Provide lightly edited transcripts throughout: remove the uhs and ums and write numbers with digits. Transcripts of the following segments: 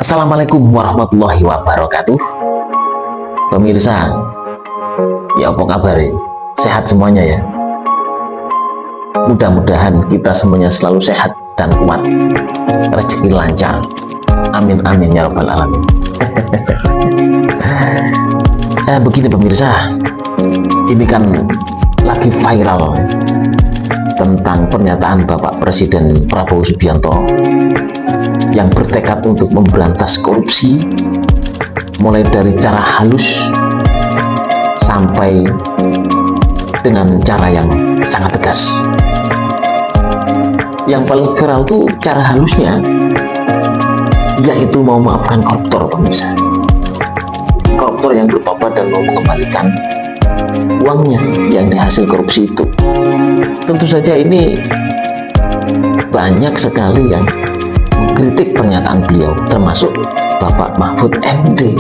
Assalamualaikum warahmatullahi wabarakatuh. Pemirsa, ya apa kabar? Sehat semuanya ya. Mudah-mudahan kita semuanya selalu sehat dan kuat, rezeki lancar. Amin amin ya rabbal alamin. Begini pemirsa, ini kan lagi viral tentang pernyataan Bapak Presiden Prabowo Subianto yang bertekad untuk memberantas korupsi, mulai dari cara halus sampai dengan cara yang sangat tegas. Yang paling viral itu cara halusnya, yaitu mau memaafkan koruptor pemirsa. Koruptor yang bertobat dan mau mengembalikan uangnya yang dihasil korupsi itu. Tentu saja ini banyak sekali yang mengkritik pernyataan beliau, termasuk Bapak Mahfud MD.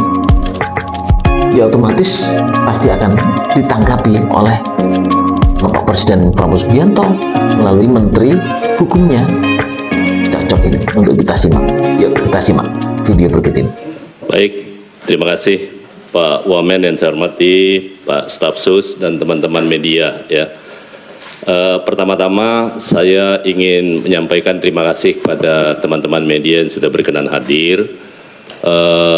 Ya otomatis pasti akan ditanggapi oleh Bapak Presiden Prabowo Subianto melalui Menteri Hukumnya. Cocok ini untuk kita simak. Yuk kita simak video berikut ini. Baik, terima kasih Pak Wamen yang saya hormati, Pak Stafsus dan teman-teman media ya. Pertama-tama saya ingin menyampaikan terima kasih kepada teman-teman media yang sudah berkenan hadir.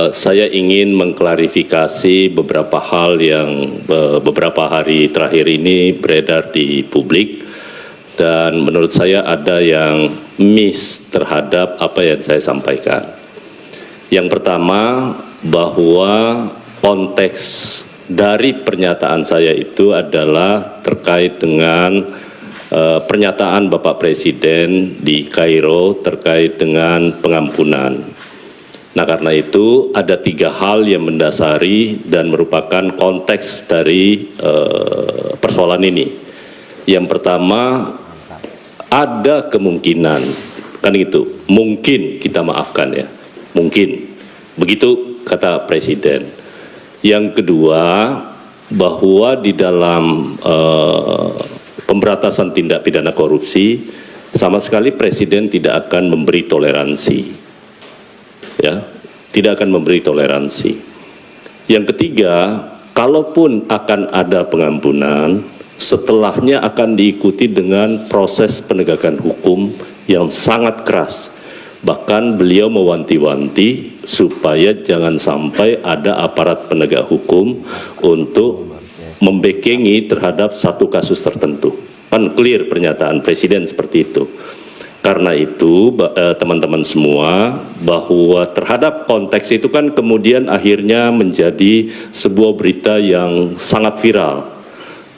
Saya ingin mengklarifikasi beberapa hal yang beberapa hari terakhir ini beredar di publik, dan menurut saya ada yang miss terhadap apa yang saya sampaikan. Yang pertama, bahwa konteks dari pernyataan saya itu adalah terkait dengan pernyataan Bapak Presiden di Kairo terkait dengan pengampunan. Nah, karena itu ada 3 hal yang mendasari dan merupakan konteks dari persoalan ini. Yang pertama, ada kemungkinan, kan itu, mungkin kita maafkan ya, mungkin. Begitu kata Presiden. Yang kedua, bahwa di dalam pemberantasan tindak pidana korupsi, sama sekali Presiden tidak akan memberi toleransi. Ya, tidak akan memberi toleransi. Yang ketiga, kalaupun akan ada pengampunan, setelahnya akan diikuti dengan proses penegakan hukum yang sangat keras. Bahkan beliau mewanti-wanti supaya jangan sampai ada aparat penegak hukum untuk membekengi terhadap satu kasus tertentu. Kan clear pernyataan Presiden seperti itu. Karena itu teman-teman semua, bahwa terhadap konteks itu kan kemudian akhirnya menjadi sebuah berita yang sangat viral.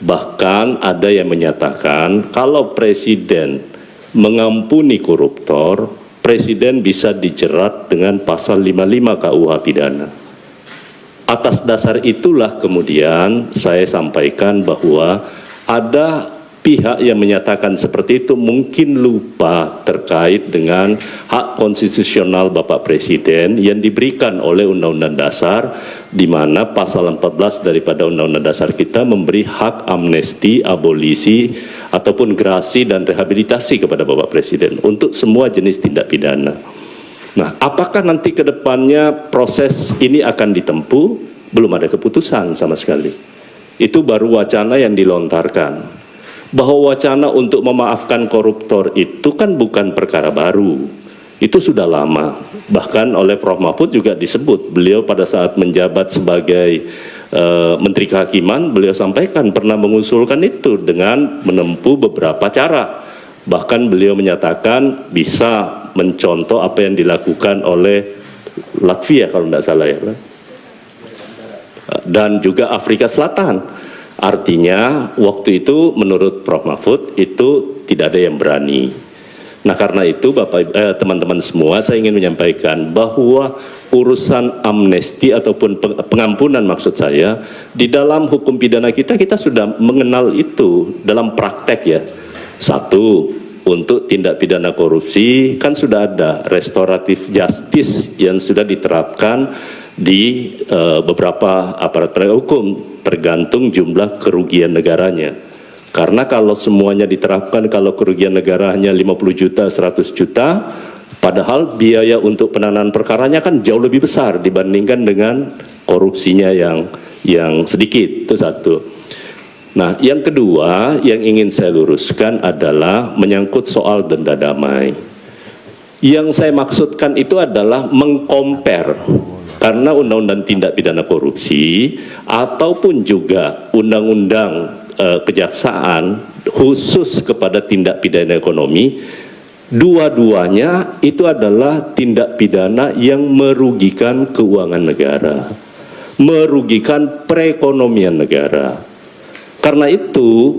Bahkan ada yang menyatakan kalau Presiden mengampuni koruptor, Presiden bisa dijerat dengan pasal 55 KUH pidana. Atas dasar itulah kemudian saya sampaikan bahwa ada pihak yang menyatakan seperti itu mungkin lupa terkait dengan hak konstitusional Bapak Presiden yang diberikan oleh Undang-Undang Dasar, di mana pasal 14 daripada Undang-Undang Dasar kita memberi hak amnesti, abolisi, ataupun grasi dan rehabilitasi kepada Bapak Presiden untuk semua jenis tindak pidana. Nah, apakah nanti ke depannya proses ini akan ditempuh? Belum ada keputusan sama sekali. Itu baru wacana yang dilontarkan. Bahwa wacana untuk memaafkan koruptor itu kan bukan perkara baru. Itu sudah lama. Bahkan oleh Prof. Mahfud juga disebut. Beliau pada saat menjabat sebagai Menteri Kehakiman, beliau sampaikan pernah mengusulkan itu dengan menempuh beberapa cara. Bahkan beliau menyatakan bisa mencontoh apa yang dilakukan oleh Latvia kalau tidak salah ya, dan juga Afrika Selatan. Artinya waktu itu menurut Prof. Mahfud itu tidak ada yang berani. Nah, karena itu teman-teman semua, saya ingin menyampaikan bahwa urusan amnesti ataupun pengampunan maksud saya, di dalam hukum pidana kita sudah mengenal itu dalam praktek ya. Satu, untuk tindak pidana korupsi kan sudah ada restoratif justice yang sudah diterapkan di beberapa aparat penegak hukum, tergantung jumlah kerugian negaranya. Karena kalau semuanya diterapkan, kalau kerugian negara hanya 50 juta, 100 juta, Padahal biaya untuk penanganan perkaranya kan jauh lebih besar dibandingkan dengan korupsinya yang sedikit. Itu satu. Nah, yang kedua yang ingin saya luruskan adalah menyangkut soal denda damai. Yang saya maksudkan itu adalah mengcompare, karena undang-undang tindak pidana korupsi ataupun juga undang-undang kejaksaan khusus kepada tindak pidana ekonomi, dua-duanya itu adalah tindak pidana yang merugikan keuangan negara, merugikan perekonomian negara. Karena itu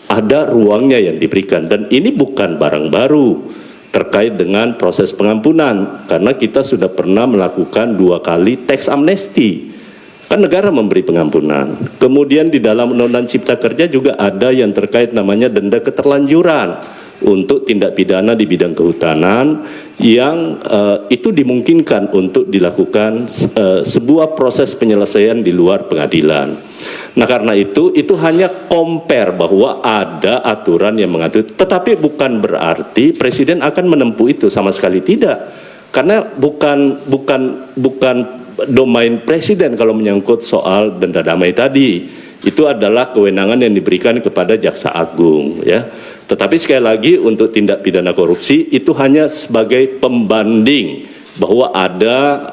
ada ruangnya yang diberikan, dan ini bukan barang baru terkait dengan proses pengampunan, karena kita sudah pernah melakukan 2 kali tax amnesty. Kan negara memberi pengampunan. Kemudian di dalam Undang-Undang Cipta Kerja juga ada yang terkait namanya denda keterlanjuran untuk tindak pidana di bidang kehutanan yang itu dimungkinkan untuk dilakukan sebuah proses penyelesaian di luar pengadilan. Nah, karena itu hanya compare bahwa ada aturan yang mengatur, tetapi bukan berarti Presiden akan menempuh itu, sama sekali tidak. Karena bukan domain Presiden kalau menyangkut soal denda damai tadi. Itu adalah kewenangan yang diberikan kepada Jaksa Agung, ya. Tetapi sekali lagi untuk tindak pidana korupsi itu hanya sebagai pembanding bahwa ada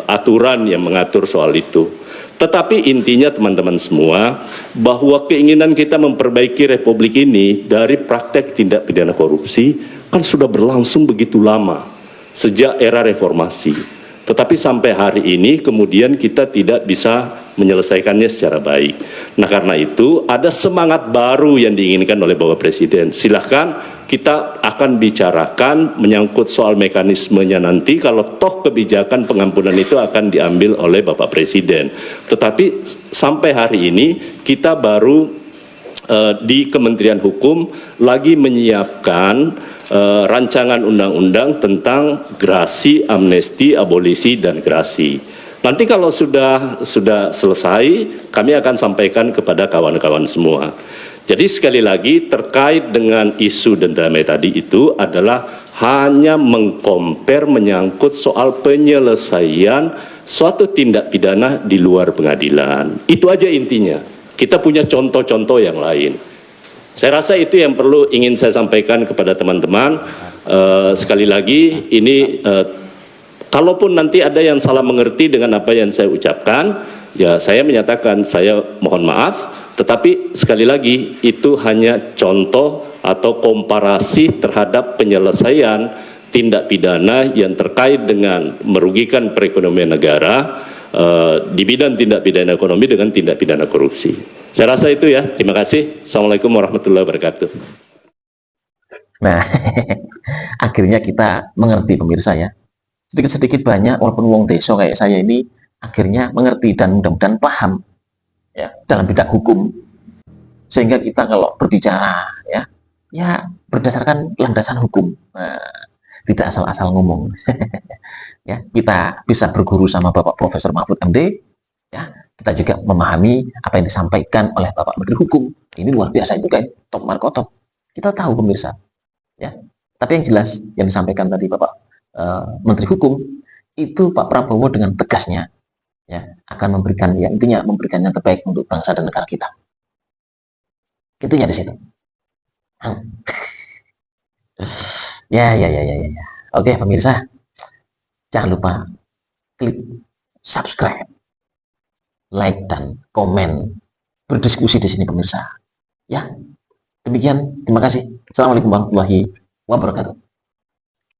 aturan yang mengatur soal itu. Tetapi intinya teman-teman semua, bahwa keinginan kita memperbaiki Republik ini dari praktek tindak pidana korupsi kan sudah berlangsung begitu lama, sejak era reformasi. Tetapi sampai hari ini kemudian kita tidak bisa menyelesaikannya secara baik. Nah, karena itu ada semangat baru yang diinginkan oleh Bapak Presiden. Silahkan kita akan bicarakan menyangkut soal mekanismenya nanti kalau toh kebijakan pengampunan itu akan diambil oleh Bapak Presiden. Tetapi sampai hari ini kita baru di Kementerian Hukum lagi menyiapkan rancangan undang-undang tentang grasi, amnesti, abolisi, dan grasi. Nanti kalau sudah selesai, kami akan sampaikan kepada kawan-kawan semua. Jadi sekali lagi terkait dengan isu denda damai tadi itu adalah hanya mengcompare menyangkut soal penyelesaian suatu tindak pidana di luar pengadilan. Itu aja intinya. Kita punya contoh-contoh yang lain. Saya rasa itu yang perlu ingin saya sampaikan kepada teman-teman. Sekali lagi ini kalaupun nanti ada yang salah mengerti dengan apa yang saya ucapkan, ya saya menyatakan saya mohon maaf, tetapi sekali lagi itu hanya contoh atau komparasi terhadap penyelesaian tindak pidana yang terkait dengan merugikan perekonomian negara di bidang tindak pidana ekonomi dengan tindak pidana korupsi. Saya rasa itu ya. Terima kasih. Assalamualaikum warahmatullahi wabarakatuh. Nah, akhirnya kita mengerti pemirsa ya. Sedikit-sedikit banyak walaupun wong desa kayak saya ini akhirnya mengerti dan mudah-mudahan paham ya dalam bidang hukum, sehingga kita kalau berbicara ya berdasarkan landasan hukum, tidak asal-asal ngomong. Ya, kita bisa berguru sama Bapak Profesor Mahfud MD, ya, kita juga memahami apa yang disampaikan oleh Bapak Menteri Hukum. Ini luar biasa juga, top markotop. Kita tahu pemirsa, ya. Tapi yang jelas yang disampaikan tadi Bapak Menteri Hukum itu Pak Prabowo dengan tegasnya, ya, akan memberikan, ya intinya memberikan yang terbaik untuk bangsa dan negara kita. Itunya di situ. Ya. Oke pemirsa, jangan lupa klik subscribe, like dan komen, berdiskusi di sini pemirsa. Ya, demikian, terima kasih. Assalamualaikum warahmatullahi wabarakatuh.